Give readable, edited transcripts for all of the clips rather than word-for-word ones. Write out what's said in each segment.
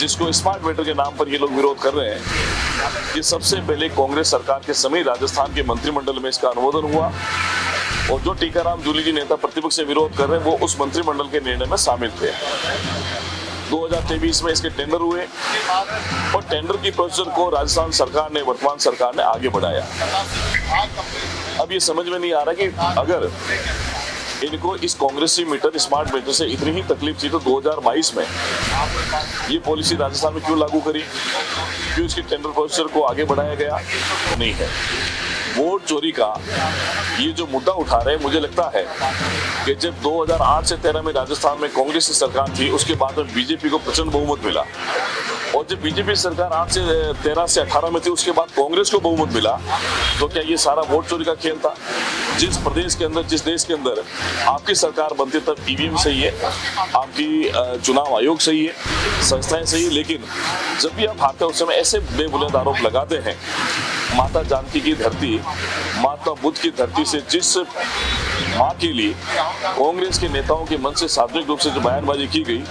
जिसको smart meter के नाम पर ये लोग विरोध कर रहे हैं, ये सबसे पहले कांग्रेस सरकार के समय राजस्थान के मंत्रिमंडल में इसका अनुमोदन हुआ और जो टीकाराम जूली जी नेता प्रतिपक्ष से विरोध कर रहे हैं वो उस मंत्रिमंडल के निर्णय में शामिल थे। 2023 में इसके टेंडर हुए और टेंडर की प्रोसीजर को राजस्थान सरकार ने, वर्तमान सरकार ने आगे बढ़ाया। अब ये समझ में नहीं आ रहा कि अगर इनको इस कांग्रेसी मीटर, स्मार्ट मीटर से इतनी ही तकलीफ थी तो 2022 में ये पॉलिसी राजस्थान में क्यों लागू करी, क्यों इसकी टेंडर प्रोसीजर को आगे बढ़ाया गया नहीं है। वोट चोरी का ये जो मुद्दा उठा रहे हैं, मुझे लगता है कि जब 2008 से 13 में राजस्थान में कांग्रेस की सरकार थी उसके बाद में बीजेपी को प्रचंड बहुमत मिला और जब बीजेपी सरकार 8 से 13 से 18 में थी उसके बाद कांग्रेस को बहुमत मिला, तो क्या ये सारा वोट चोरी का खेल था? जिस प्रदेश के अंदर, जिस देश के अंदर आपकी सरकार बनती तब ईवीएम सही है, आपकी चुनाव आयोग सही है, संस्थाएं सही है, लेकिन जब भी आप हारते उस समय ऐसे बेबुनियाद आरोप लगाते हैं। माता जानकी की धरती, महात्मा बुद्ध की धरती से जिस माँ के लिए कांग्रेस के नेताओं के मन से सार्वजनिक रूप से जो बयानबाजी की गई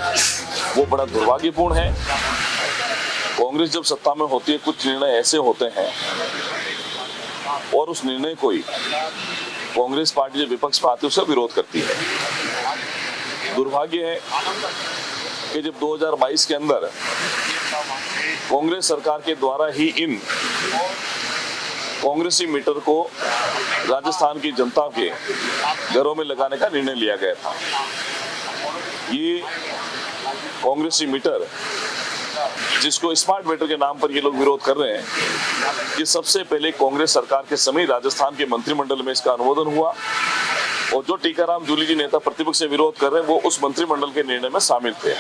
वो बड़ा दुर्भाग्यपूर्ण है। कांग्रेस जब सत्ता में होती है कुछ निर्णय ऐसे होते हैं और उस निर्णय को ही कांग्रेस पार्टी जो विपक्ष में आती है उसका विरोध करती है। दुर्भाग्य है कि जब 2022 के अंदर कांग्रेस सरकार के द्वारा ही इन कांग्रेसी मीटर को राजस्थान की जनता के घरों में लगाने का निर्णय लिया गया था। ये कांग्रेसी मीटर, जिसको स्मार्ट मीटर के नाम पर ये लोग विरोध कर रहे हैं, ये सबसे पहले कांग्रेस सरकार के समय राजस्थान के मंत्रिमंडल में इसका अनुमोदन हुआ और जो टीकाराम जूली जी नेता प्रतिपक्ष से विरोध कर रहे हैं वो उस मंत्रिमंडल के निर्णय में शामिल थे।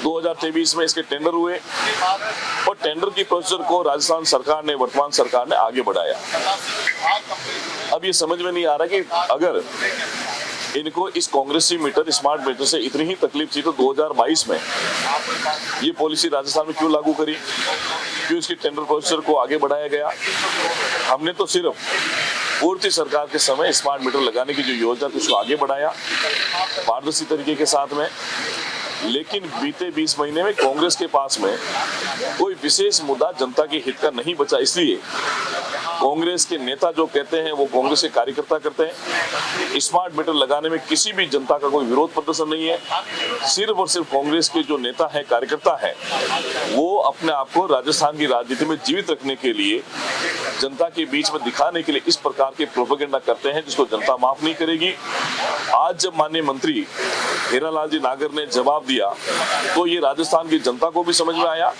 2023 में इसके टेंडर हुए और टेंडर की प्रोसीजर को राजस्थान सरकार ने, वर्तमान सरकार ने आगे बढ़ाया। अब ये समझ में नहीं आ रहा कि अगर इनको इस कांग्रेसी मीटर, स्मार्ट मीटर से इतनी ही तकलीफ थी तो 2022 में ये पॉलिसी राजस्थान में क्यों लागू करी, क्यों इसकी टेंडर प्रोसीजर को आगे बढ़ाया गया। हमने तो सिर्फ पूर्ति सरकार के समय स्मार्ट मीटर लगाने की जो योजना थी उसको आगे बढ़ाया पारदर्शी तरीके के साथ में, लेकिन बीते 20 महीने में कांग्रेस के पास में कोई विशेष मुद्दा जनता के हित का नहीं बचा। इसलिए कांग्रेस के नेता जो कहते हैं वो कांग्रेस के कार्यकर्ता करते हैं। स्मार्ट मीटर लगाने में किसी भी जनता का कोई विरोध प्रदर्शन नहीं है। सिर्फ और सिर्फ कांग्रेस के जो नेता है, कार्यकर्ता है, वो अपने आप को राजस्थान की राजनीति में जीवित रखने के लिए, जनता के बीच में दिखाने के लिए इस प्रकार के प्रोपेगेंडा करते हैं जिसको जनता माफ नहीं करेगी। आज जब माननीय मंत्री हीरालाल जी नागर ने जवाब दिया तो ये राजस्थान की जनता को भी समझ में आया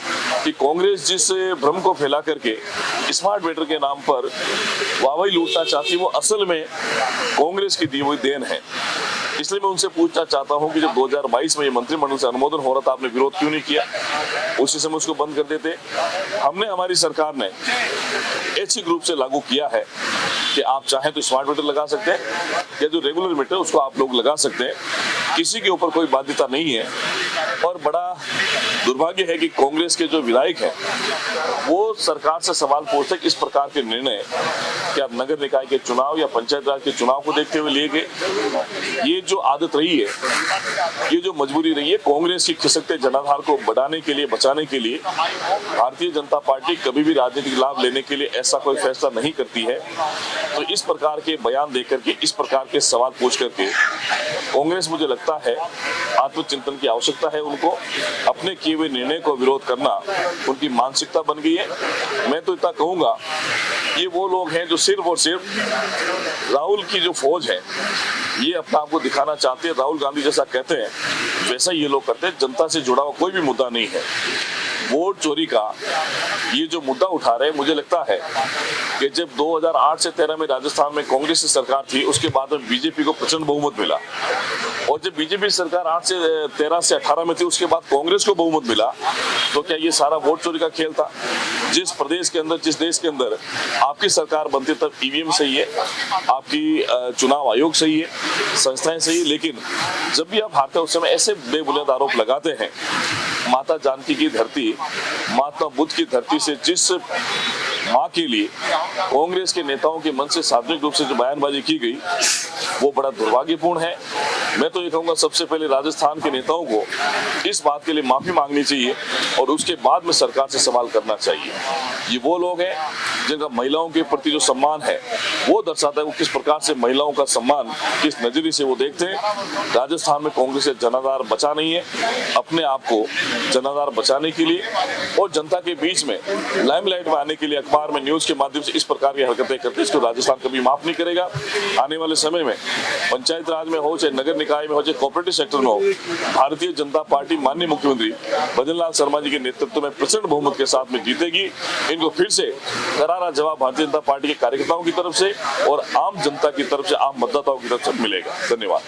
कि कांग्रेस जिस भ्रम को फैला करके स्मार्ट मीटर के नाम पर वाहवाही लूटना चाहती है वो असल में कांग्रेस की दी हुई देन है। इसलिए मैं उनसे पूछना चाहता हूं कि जब 2022 में ये मंत्रिमंडल से अनुमोदन हो रहा था आपने विरोध क्यों नहीं किया, उसी समय उसको बंद कर देते। हमने, हमारी सरकार ने ऐच्छिक रूप से लागू किया है कि आप चाहें तो स्मार्ट मीटर लगा सकते हैं या जो रेगुलर मीटर उसको आप लोग लगा सकते हैं, किसी के ऊपर कोई बाध्यता नहीं है। और बड़ा दुर्भाग्य है कि कांग्रेस के जो विधायक हैं वो सरकार से सवाल पूछते हैं कि इस प्रकार के निर्णय क्या नगर निकाय के चुनाव या पंचायत राज के चुनाव को देखते हुए लिए गए। ये जो आदत रही है, ये जो मजबूरी रही है कांग्रेस की खिसकते जनाधार को बढ़ाने के लिए, बचाने के लिए, भारतीय जनता पार्टी कभी भी राजनीतिक लाभ लेने के लिए ऐसा कोई फैसला नहीं करती है। तो इस प्रकार के बयान देकर के, इस प्रकार के सवाल पूछ करके कांग्रेस, मुझे लगता है आत्मचिंतन की आवश्यकता है। उनको अपने किए हुए निर्णय को विरोध करना उनकी मानसिकता बन गई है। मैं तो इतना कहूंगा, ये वो लोग हैं जो सिर्फ और सिर्फ राहुल की जो फौज है ये अपना आपको दिखाना चाहते हैं। राहुल गांधी जैसा कहते हैं वैसा ये लोग करते हैं। जनता से जुड़ा हुआ कोई भी मुद्दा नहीं है। वोट चोरी का ये जो मुद्दा उठा रहे हैं, मुझे लगता है कि जब 2008 से 13 में राजस्थान में कांग्रेस की सरकार थी उसके बाद में बीजेपी को प्रचंड बहुमत मिला और जब बीजेपी सरकार 8 से 13 से 18 में थी उसके बाद कांग्रेस को बहुमत मिला, तो क्या ये सारा वोट चोरी का खेल था? जिस प्रदेश के अंदर, जिस देश के अंदर आपकी सरकार बनती तब ईवीएम सही है, आपकी चुनाव आयोग सही है, संस्थाएं सही है, लेकिन जब भी आप हारते उस समय ऐसे बेबुनियाद आरोप लगाते हैं। माता जानकी की धरती, महात्मा बुद्ध की धरती से जिस माँ के लिए कांग्रेस के नेताओं के मन से सार्वजनिक रूप से जो बयानबाजी की गई वो बड़ा दुर्भाग्यपूर्ण है। मैं तो ये कहूँगा सबसे पहले राजस्थान के नेताओं को इस बात के लिए माफी मांगनी चाहिए और उसके बाद में सरकार से सवाल करना चाहिए। ये वो लोग हैं जिनका महिलाओं के प्रति जो सम्मान है वो दर्शाता है वो किस प्रकार से महिलाओं का सम्मान किस नजरिए से वो देखते हैं। राजस्थान में कांग्रेस से जनाधार बचा नहीं है। अपने आप को जनाधार बचाने के लिए और जनता के बीच में लाइमलाइट में आने के लिए अखबार में न्यूज के माध्यम से इस प्रकार की हरकतें करते इसको राजस्थान कभी माफ नहीं करेगा। आने वाले समय में पंचायत राज में हो चाहे नगर निकाय में हो चाहे कोऑपरेटिव सेक्टर में हो, भारतीय जनता पार्टी माननीय मुख्यमंत्री भजनलाल शर्मा जी के नेतृत्व में प्रचंड बहुमत के साथ में जीतेगी। इनको फिर से करारा जवाब भारतीय जनता पार्टी के कार्यकर्ताओं की तरफ से और आम जनता की तरफ से, आम मतदाताओं की तरफ से मिलेगा। धन्यवाद।